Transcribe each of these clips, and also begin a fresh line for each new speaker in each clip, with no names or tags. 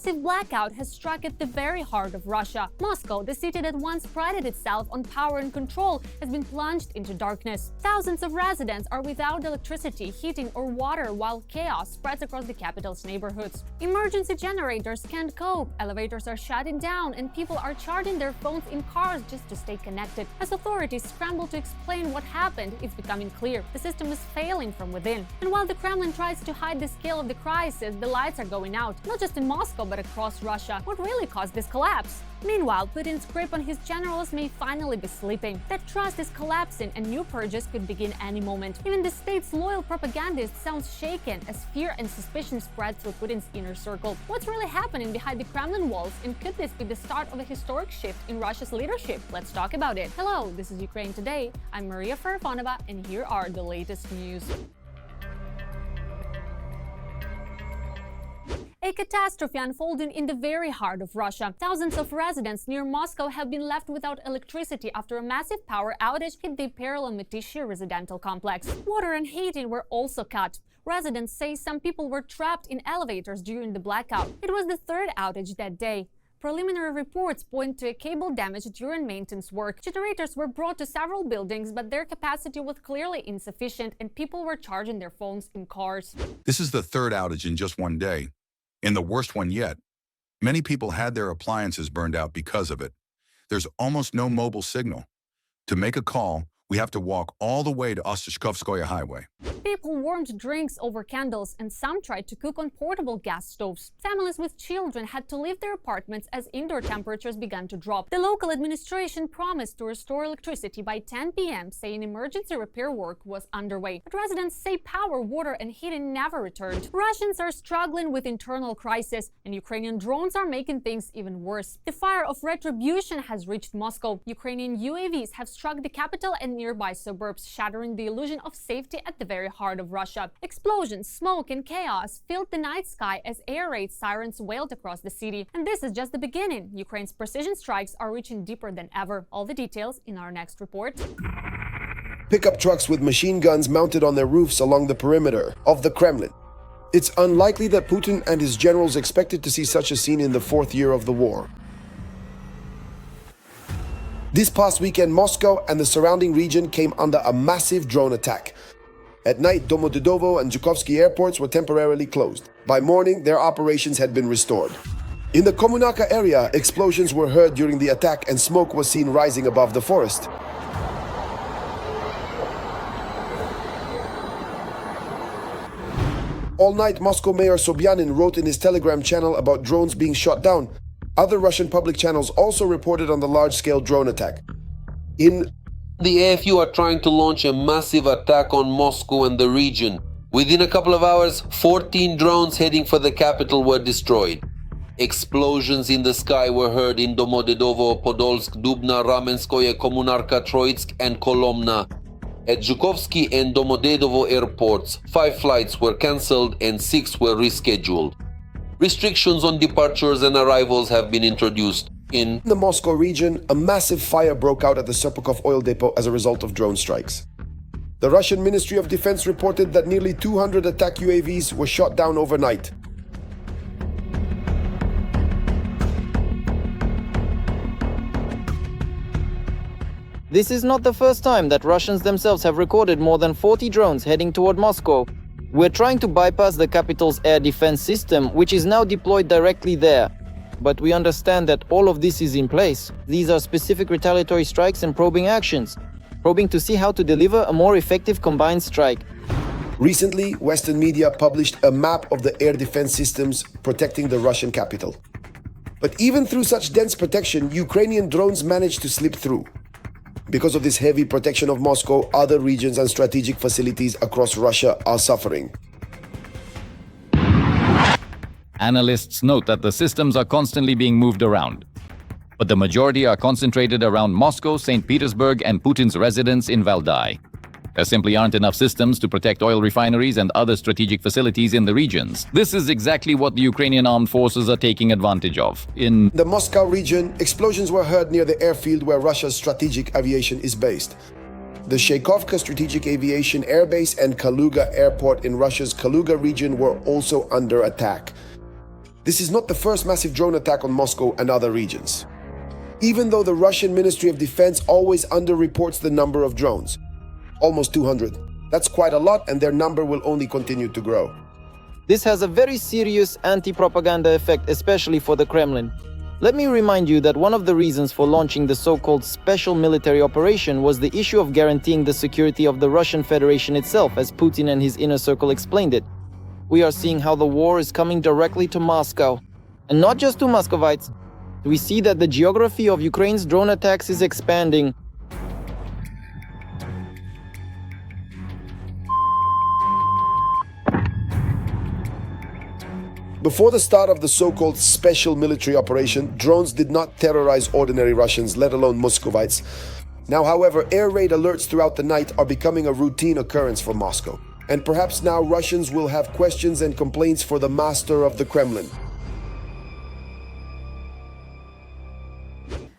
massive blackout has struck at the very heart of Russia. Moscow, the city that once prided itself on power and control, has been plunged into darkness. Thousands of residents are without electricity, heating, or water, while chaos spreads across the capital's neighborhoods. Emergency generators can't cope, elevators are shutting down, and people are charging their phones in cars just to stay connected. As authorities scramble to explain what happened, it's becoming clear the system is failing from within. And while the Kremlin tries to hide the scale of the crisis, the lights are going out, not just in Moscow but across Russia. What really caused this collapse? Meanwhile, Putin's grip on his generals may finally be slipping. That trust is collapsing and new purges could begin any moment. Even the state's loyal propagandist sounds shaken as fear and suspicion spread through Putin's inner circle. What's really happening behind the Kremlin walls, and could this be the start of a historic shift in Russia's leadership? Let's talk about it. Hello, this is Ukraine Today. I'm Maria Farafonova, and here are the latest news. A catastrophe unfolding in the very heart of Russia. Thousands of residents near Moscow have been left without electricity after a massive power outage hit the Perelon-Mytishchi residential complex. Water and heating were also cut. Residents say some people were trapped in elevators during the blackout. It was the third outage that day. Preliminary reports point to a cable damage during maintenance work. Generators were brought to several buildings, but their capacity was clearly insufficient and people were charging their phones in cars.
This is the third outage in just one day, and the worst one yet. Many people had their appliances burned out because of it. There's almost no mobile signal. To make a call, we have to walk all the way to Ostashkovskoye Highway.
People warmed drinks over candles, and some tried to cook on portable gas stoves. Families with children had to leave their apartments as indoor temperatures began to drop. The local administration promised to restore electricity by 10 p.m., saying emergency repair work was underway. But residents say power, water, and heating never returned. Russians are struggling with internal crisis, and Ukrainian drones are making things even worse. The fire of retribution has reached Moscow. Ukrainian UAVs have struck the capital and nearby suburbs, shattering the illusion of safety at the very heart of Russia. Explosions, smoke, and chaos filled the night sky as air raid sirens wailed across the city. And this is just the beginning. Ukraine's precision strikes are reaching deeper than ever. All the details in our next report.
Pickup trucks with machine guns mounted on their roofs along the perimeter of the Kremlin. It's unlikely that Putin and his generals expected to see such a scene in the fourth year of the war. This past weekend, Moscow and the surrounding region came under a massive drone attack. At night, Domodedovo and Zhukovsky airports were temporarily closed. By morning, their operations had been restored. In the Kommunaka area, explosions were heard during the attack and smoke was seen rising above the forest. All night, Moscow Mayor Sobyanin wrote in his Telegram channel about drones being shot down. Other Russian public channels also reported on the large-scale drone attack.
The AFU are trying to launch a massive attack on Moscow and the region. Within a couple of hours, 14 drones heading for the capital were destroyed. Explosions in the sky were heard in Domodedovo, Podolsk, Dubna, Ramenskoye, Kommunarka, Troitsk, and Kolomna. At Zhukovsky and Domodedovo airports, 5 flights were cancelled and 6 were rescheduled. Restrictions on departures and arrivals have been introduced. In
the Moscow region, a massive fire broke out at the Serpukhov oil depot as a result of drone strikes. The Russian Ministry of Defense reported that nearly 200 attack UAVs were shot down overnight.
This is not the first time that Russians themselves have recorded more than 40 drones heading toward Moscow. We're trying to bypass the capital's air defense system, which is now deployed directly there. But we understand that all of this is in place. These are specific retaliatory strikes and probing actions, probing to see how to deliver a more effective combined strike.
Recently, Western media published a map of the air defense systems protecting the Russian capital. But even through such dense protection, Ukrainian drones managed to slip through. Because of this heavy protection of Moscow, other regions and strategic facilities across Russia are suffering.
Analysts note that the systems are constantly being moved around, but the majority are concentrated around Moscow, St. Petersburg, and Putin's residence in Valdai. There simply aren't enough systems to protect oil refineries and other strategic facilities in the regions. This is exactly what the Ukrainian armed forces are taking advantage of. In
the Moscow region, explosions were heard near the airfield where Russia's strategic aviation is based. The Shaykovka Strategic Aviation Airbase and Kaluga Airport in Russia's Kaluga region were also under attack. This is not the first massive drone attack on Moscow and other regions. Even though the Russian Ministry of Defense always underreports the number of drones, almost 200. That's quite a lot, and their number will only continue to grow.
This has a very serious anti-propaganda effect, especially for the Kremlin. Let me remind you that one of the reasons for launching the so-called special military operation was the issue of guaranteeing the security of the Russian Federation itself, as Putin and his inner circle explained it. We are seeing how the war is coming directly to Moscow. And not just to Muscovites. We see that the geography of Ukraine's drone attacks is expanding.
Before the start of the so-called special military operation, drones did not terrorize ordinary Russians, let alone Muscovites. Now, however, air raid alerts throughout the night are becoming a routine occurrence for Moscow. And perhaps now Russians will have questions and complaints for the master of the Kremlin.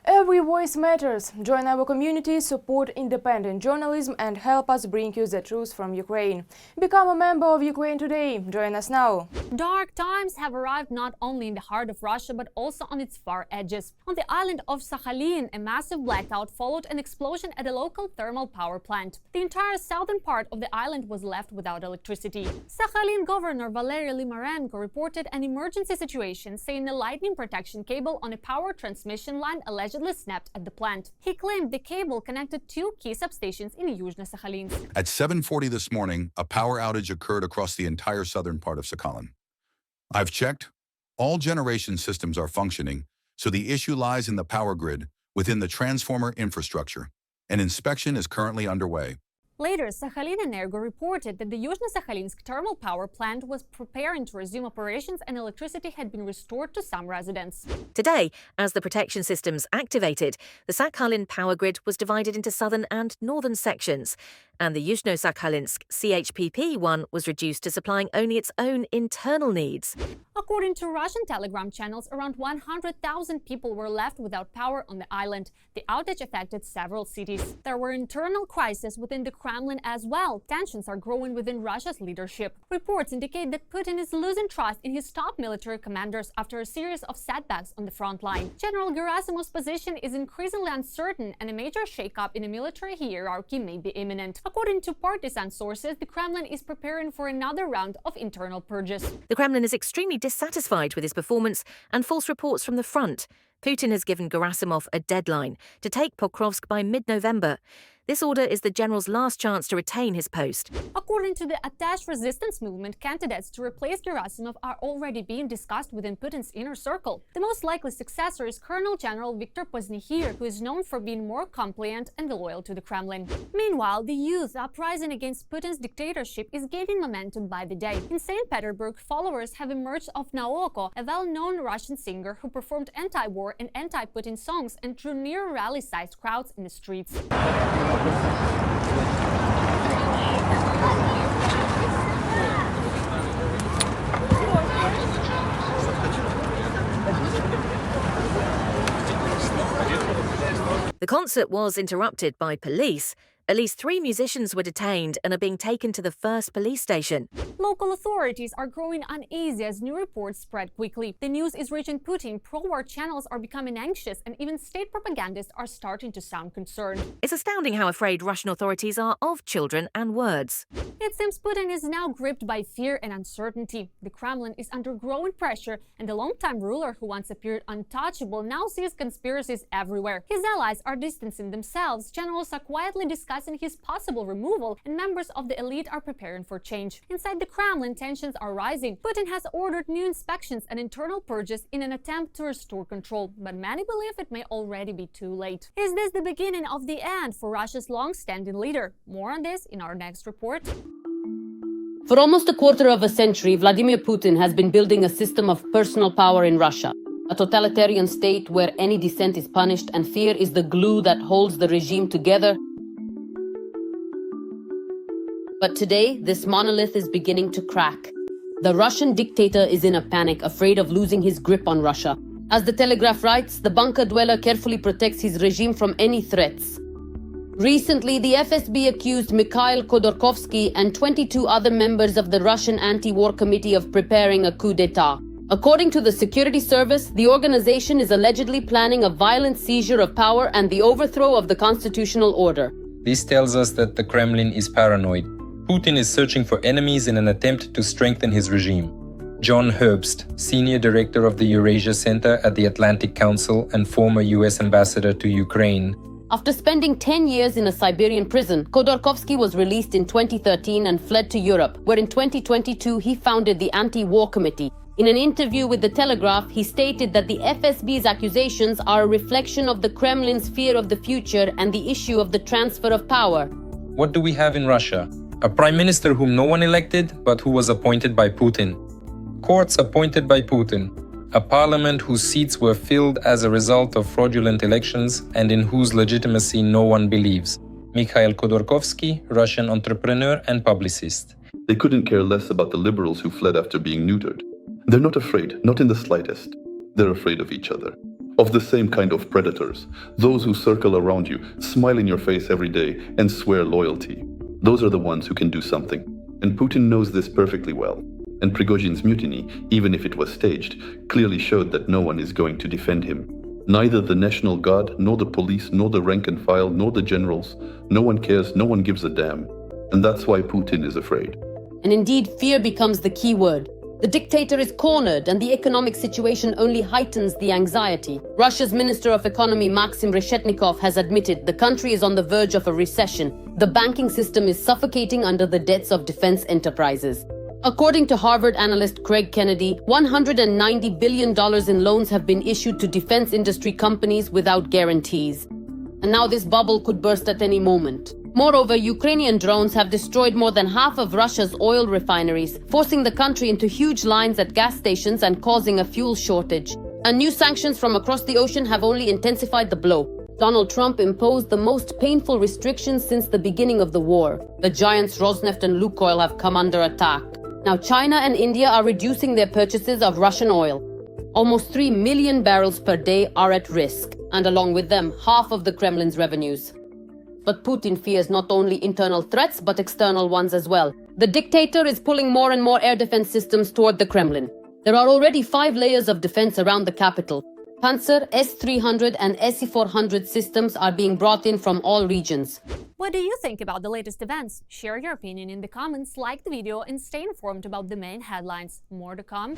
Every voice matters. Join our community, support independent journalism and help us bring you the truth from Ukraine. Become a member of Ukraine today. Join us now.
Dark times have arrived not only in the heart of Russia but also on its far edges. On the island of Sakhalin, a massive blackout followed an explosion at a local thermal power plant. The entire southern part of the island was left without electricity. Sakhalin Governor Valery Limarenko reported an emergency situation, saying a lightning protection cable on a power transmission line allegedly snapped at the plant. He claimed the cable connected two key substations in Yuzhno-Sakhalinsk.
At 7:40 this morning, a power outage occurred across the entire southern part of Sakhalin. I've checked. All generation systems are functioning, so the issue lies in the power grid within the transformer infrastructure. An inspection is currently underway.
Later, Sakhalin-Energo reported that the Yuzhno-Sakhalinsk thermal power plant was preparing to resume operations and electricity had been restored to some residents.
Today, as the protection systems activated, the Sakhalin power grid was divided into southern and northern sections, and the Yuzhno-Sakhalinsk CHPP-1 was reduced to supplying only its own internal needs.
According to Russian telegram channels, around 100,000 people were left without power on the island. The outage affected several cities. There were internal crises within the Kremlin as well. Tensions are growing within Russia's leadership. Reports indicate that Putin is losing trust in his top military commanders after a series of setbacks on the front line. General Gerasimov's position is increasingly uncertain, and a major shakeup in the military hierarchy may be imminent. According to partisan sources, the Kremlin is preparing for another round of internal purges.
The Kremlin is extremely dissatisfied with his performance and false reports from the front. Putin has given Gerasimov a deadline to take Pokrovsk by mid-November. This order is the general's last chance to retain his post.
According to the attached resistance movement, candidates to replace Gerasimov are already being discussed within Putin's inner circle. The most likely successor is Colonel General Viktor Pozdnichir, who is known for being more compliant and loyal to the Kremlin. Meanwhile, the youth uprising against Putin's dictatorship is gaining momentum by the day. In St. Petersburg, followers have emerged of Naoko, a well-known Russian singer who performed anti-war and anti-Putin songs and drew near rally-sized crowds in the streets.
The concert was interrupted by police. At least 3 musicians were detained and are being taken to the first police station.
Local authorities are growing uneasy as new reports spread quickly. The news is reaching Putin, pro-war channels are becoming anxious, and even state propagandists are starting to sound concerned.
It's astounding how afraid Russian authorities are of children and words.
It seems Putin is now gripped by fear and uncertainty. The Kremlin is under growing pressure, and the longtime ruler who once appeared untouchable now sees conspiracies everywhere. His allies are distancing themselves, generals are quietly discussing his possible removal, and members of the elite are preparing for change. Inside the Kremlin, tensions are rising. Putin has ordered new inspections and internal purges in an attempt to restore control, but many believe it may already be too late. Is this the beginning of the end for Russia's long-standing leader? More on this in our next report.
For almost a quarter of a century, Vladimir Putin has been building a system of personal power in Russia, a totalitarian state where any dissent is punished and fear is the glue that holds the regime together. But today, this monolith is beginning to crack. The Russian dictator is in a panic, afraid of losing his grip on Russia. As the Telegraph writes, the bunker dweller carefully protects his regime from any threats. Recently, the FSB accused Mikhail Khodorkovsky and 22 other members of the Russian anti-war committee of preparing a coup d'etat. According to the security service, the organization is allegedly planning a violent seizure of power and the overthrow of the constitutional order.
This tells us that the Kremlin is paranoid. Putin is searching for enemies in an attempt to strengthen his regime. John Herbst, Senior Director of the Eurasia Center at the Atlantic Council and former US Ambassador to Ukraine.
After spending 10 years in a Siberian prison, Khodorkovsky was released in 2013 and fled to Europe, where in 2022 he founded the Anti-War Committee. In an interview with The Telegraph, he stated that the FSB's accusations are a reflection of the Kremlin's fear of the future and the issue of the transfer of power.
What do we have in Russia? A prime minister whom no one elected, but who was appointed by Putin. Courts appointed by Putin. A parliament whose seats were filled as a result of fraudulent elections and in whose legitimacy no one believes. Mikhail Khodorkovsky, Russian entrepreneur and publicist.
They couldn't care less about the liberals who fled after being neutered. They're not afraid, not in the slightest. They're afraid of each other. Of the same kind of predators. Those who circle around you, smile in your face every day, and swear loyalty. Those are the ones who can do something. And Putin knows this perfectly well. And Prigozhin's mutiny, even if it was staged, clearly showed that no one is going to defend him. Neither the National Guard, nor the police, nor the rank and file, nor the generals. No one cares, no one gives a damn. And that's why Putin is afraid.
And indeed, fear becomes the key word. The dictator is cornered and the economic situation only heightens the anxiety. Russia's Minister of Economy Maxim Reshetnikov has admitted the country is on the verge of a recession. The banking system is suffocating under the debts of defense enterprises. According to Harvard analyst Craig Kennedy, $190 billion in loans have been issued to defense industry companies without guarantees. And now this bubble could burst at any moment. Moreover, Ukrainian drones have destroyed more than half of Russia's oil refineries, forcing the country into huge lines at gas stations and causing a fuel shortage. And new sanctions from across the ocean have only intensified the blow. Donald Trump imposed the most painful restrictions since the beginning of the war. The giants Rosneft and Lukoil have come under attack. Now China and India are reducing their purchases of Russian oil. Almost 3 million barrels per day are at risk, and along with them, half of the Kremlin's revenues. But Putin fears not only internal threats, but external ones as well. The dictator is pulling more and more air defense systems toward the Kremlin. There are already 5 layers of defense around the capital. Panzer, S-300 and SE-400 systems are being brought in from all regions.
What do you think about the latest events? Share your opinion in the comments, like the video, and stay informed about the main headlines. More to come.